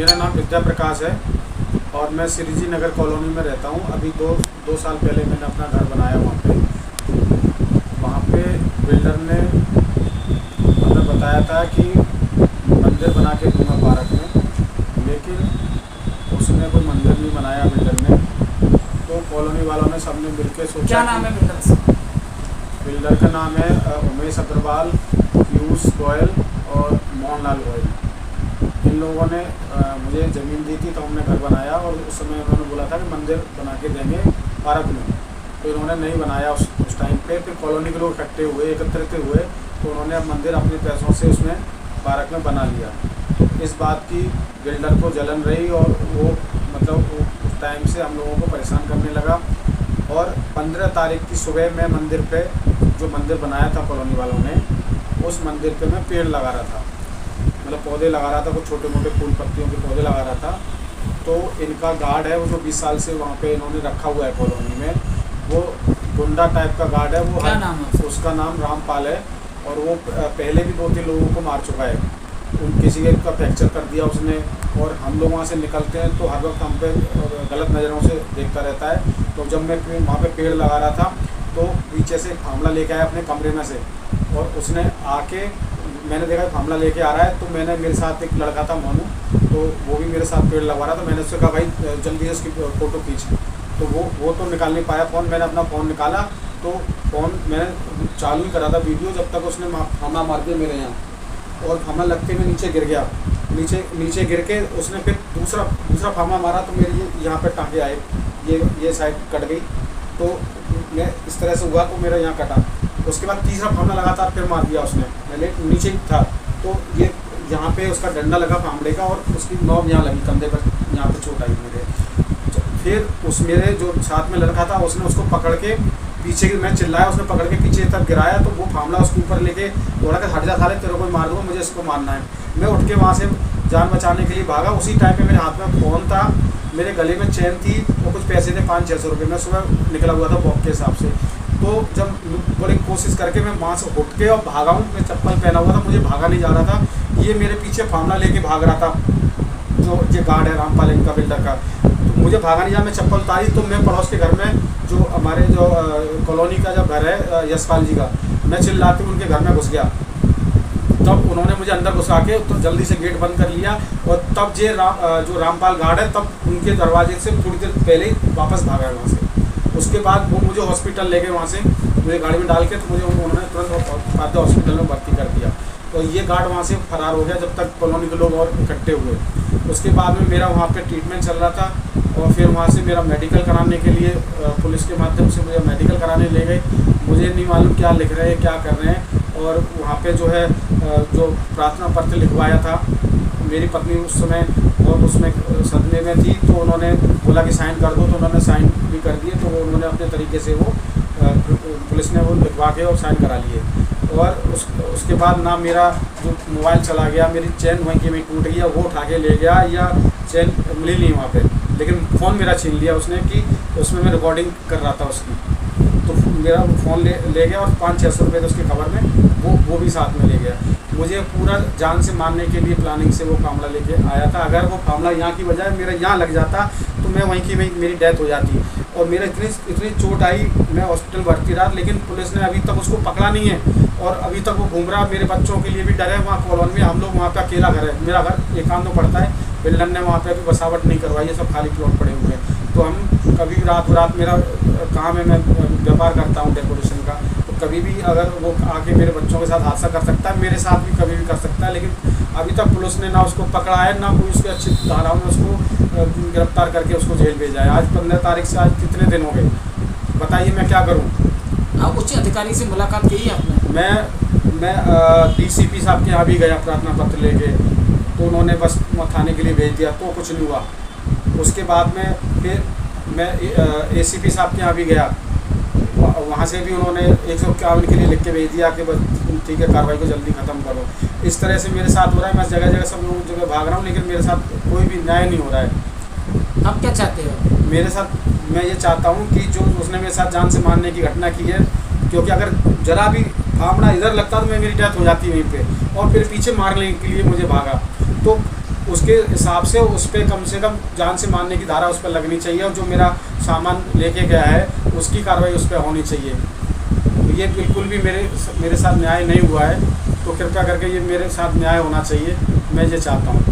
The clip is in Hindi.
मेरा नाम विद्या प्रकाश है और मैं श्रीजी नगर कॉलोनी में रहता हूँ। अभी दो साल पहले मैंने अपना घर बनाया वहाँ पे बिल्डर ने हमें बताया था कि मंदिर बना के दूंगा पार्क में, लेकिन उसने कोई मंदिर नहीं बनाया बिल्डर ने। तो कॉलोनी वालों ने सबने मिलकर सोचा। क्या नाम है बिल्डर से? बिल्डर का नाम है उमेश अग्रवाल, पीयूष गोयल और मोहनलाल गोयल। इन लोगों ने मुझे ज़मीन दी थी तो हमने घर बनाया, और उस समय उन्होंने बोला था कि मंदिर बना के देंगे पार्क में। तो इन्होंने नहीं बनाया उस टाइम पे। फिर कॉलोनी के लोग इकट्ठे हुए, एकत्रित हुए, तो उन्होंने अब मंदिर अपने पैसों से उसमें पार्क में बना लिया। तो इस बात की बिल्डर को जलन रही और वो मतलब उस टाइम से हम लोगों को परेशान करने लगा। और 15 तारीख की सुबह मैं मंदिर पे, जो मंदिर बनाया था कॉलोनी वालों ने, उस मंदिर पे मैं पेड़ लगा रहा था, मतलब पौधे लगा रहा था, कुछ छोटे मोटे फूल पत्तियों के पौधे लगा रहा था। तो इनका गार्ड है वो, जो 20 साल से वहाँ पे इन्होंने रखा हुआ है कॉलोनी में, वो गुंडा टाइप का गार्ड है वो। क्या नाम है? उसका नाम रामपाल है, और वो पहले भी 2-3 लोगों को मार चुका है। किसी एक का फ्रैक्चर कर दिया उसने। और हम लोग वहाँ से निकलते हैं तो हर वक्त हम पे गलत नज़रों से देखता रहता है। तो जब मैं वहाँ पे पेड़ लगा रहा था तो पीछे से फामला लेके आया अपने कमरे में से, और उसने आके, मैंने देखा फामला लेके आ रहा है, तो मैंने, मेरे साथ एक लड़का था मोनू, तो वो भी मेरे साथ पेड़ लगा रहा था। मैंने उससे कहा भाई जल्दी से उसकी फ़ोटो खींच। तो वो तो निकाल नहीं पाया फ़ोन। मैंने अपना फ़ोन निकाला तो फ़ोन मैंने चालू ही करा था वीडियो, जब तक उसने फामला मार दिया मेरे यहाँ, और फामला लगते में नीचे गिर गया। नीचे गिर के उसने फिर दूसरा फामला मारा, तो मेरे यहाँ पर टाँके आए, ये साइड कट गई। तो मैं इस तरह से हुआ तो मेरा यहाँ कटा। उसके बाद तीसरा फामला लगातार फिर मार दिया उसने, मैंने नीचे ही था। तो ये यहाँ पे उसका डंडा लगा फामले का, और उसकी नौब यहाँ लगी कंधे पर, यहाँ पे चोट आई मेरे। फिर मेरे जो साथ में लड़का था उसने उसको पकड़ के पीछे, मैं चिल्लाया, उसने पकड़ के पीछे तक गिराया। तो वो फामला उसके ऊपर लेके बोला कि हट जा साले, तेरे को मार दूँगा, मुझे इसको मारना है। मैं उठ के वहाँ से जान बचाने के लिए भागा। उसी टाइम पे मेरे हाथ में फ़ोन था, मेरे गले में चैन थी, और कुछ पैसे थे 500-600 रुपये। मैं सुबह निकला हुआ था वॉक के हिसाब से। तो जब बड़ी कोशिश करके मैं वहाँ से उठ के और भागा हूँ, मैं चप्पल पहना हुआ था, मुझे भागा नहीं जा रहा था। ये मेरे पीछे फामला लेके भाग रहा था, जो ये गार्ड है रामपाल इनका बिल्डर का। तो मुझे भागा नहीं जा, मैं चप्पल उतारी तो मैं पड़ोस के घर में, जो हमारे जो कॉलोनी का जो घर है यशपाल जी का, मैं चिल्लाती उनके घर में घुस गया। तब उन्होंने मुझे अंदर घुसा के तो जल्दी से गेट बंद कर लिया, और तब जो रामपाल गार्ड है, तब उनके दरवाजे से थोड़ी देर पहले ही वापस भागा है वहाँ से। उसके बाद वो मुझे हॉस्पिटल ले गए, वहाँ से मुझे गाड़ी में डाल के, तो मुझे उन्होंने तुरंत पादा हॉस्पिटल में भर्ती कर दिया। तो ये गार्ड वहाँ से फरार हो गया जब तक कॉलोनी के लोग और इकट्ठे हुए। उसके बाद में मेरा वहाँ पे ट्रीटमेंट चल रहा था, और फिर वहाँ से मेरा मेडिकल कराने के लिए पुलिस के माध्यम से मुझे मेडिकल कराने ले गए। मुझे नहीं मालूम क्या लिख रहे हैं, क्या कर रहे हैं। और वहाँ पे जो है जो प्रार्थना पत्र लिखवाया था, मेरी पत्नी उस समय बहुत उसमें सदमे में थी, तो उन्होंने बोला कि साइन कर दो, तो उन्होंने साइन भी कर दिए। तो उन्होंने अपने तरीके से वो पुलिस ने वो लिखवा के और साइन करा लिए। और उसके बाद ना मेरा जो मोबाइल चला गया, मेरी चेन वहीं की वहीं टूट गई, वो उठा के ले गया, या चेन मिली नहीं वहाँ पे, लेकिन फ़ोन मेरा छीन लिया उसने, कि उसमें मैं रिकॉर्डिंग कर रहा था उसकी। तो मेरा फ़ोन ले गया, और 500-600 रुपये थे उसकी खबर में, वो भी साथ में ले गया। मुझे पूरा जान से मारने के लिए प्लानिंग से वो फामला लेके आया था। अगर वो फामला यहाँ की बजाय मेरा यहाँ लग जाता तो मैं वहीं की वहीं मेरी डेथ हो जाती। और मेरा इतनी चोट आई, मैं हॉस्पिटल भर्ती रहा, लेकिन पुलिस ने अभी तक उसको पकड़ा नहीं है, और अभी तक वो घूम रहा। मेरे बच्चों के लिए भी डर है वहाँ कॉलोनी में। हम लोग वहाँ पे अकेला घर है, मेरा घर एकांत में पड़ता है। बिल्डर ने वहाँ पे अभी बसावट नहीं करवाई है, सब खाली प्लॉट पड़े हुए हैं। तो हम कभी रात मेरा काम है, मैं व्यापार करता हूँ डेकोरेशन का, तो कभी भी अगर वो आके मेरे बच्चों के साथ हादसा कर सकता है, मेरे साथ भी कभी भी कर सकता है। लेकिन अभी तक पुलिस ने ना उसको पकड़ा है, ना कोई उसके अच्छी धाराओं में उसको गिरफ्तार करके उसको जेल भेजा है। आज 15 तारीख से आज कितने दिन हो गए, बताइए मैं क्या करूँ। आप उच्च अधिकारी से मुलाकात की है आपने? मैं DCP साहब के यहाँ भी गया प्रार्थना पत्र लेके, तो उन्होंने बस थाने के लिए भेज दिया, तो कुछ नहीं हुआ। उसके बाद में फिर मैं ACP साहब के यहाँ भी गया, वहाँ से भी उन्होंने 151 के लिए लिख के भेज दिया कि बस ठीक है, कार्रवाई को जल्दी ख़त्म करो। इस तरह से मेरे साथ हो रहा है। मैं जगह जगह सब लोगों जगह भाग रहा हूँ, लेकिन मेरे साथ कोई भी न्याय नहीं हो रहा है। आप क्या चाहते हो? मेरे साथ मैं ये चाहता हूँ कि जो उसने मेरे साथ जान से मारने की घटना की है, क्योंकि अगर जरा भी फामड़ा इधर लगता तो मेरी डेथ हो जाती वहीं पे, और फिर पीछे मारने के लिए मुझे भागा। तो उसके हिसाब से उस पर कम से कम जान से मारने की धारा उस पर लगनी चाहिए, और जो मेरा सामान लेके गया है उसकी कार्रवाई उस पर होनी चाहिए। तो ये बिल्कुल भी मेरे साथ न्याय नहीं हुआ है, तो कृपया करके ये मेरे साथ न्याय होना चाहिए, मैं ये चाहता हूँ।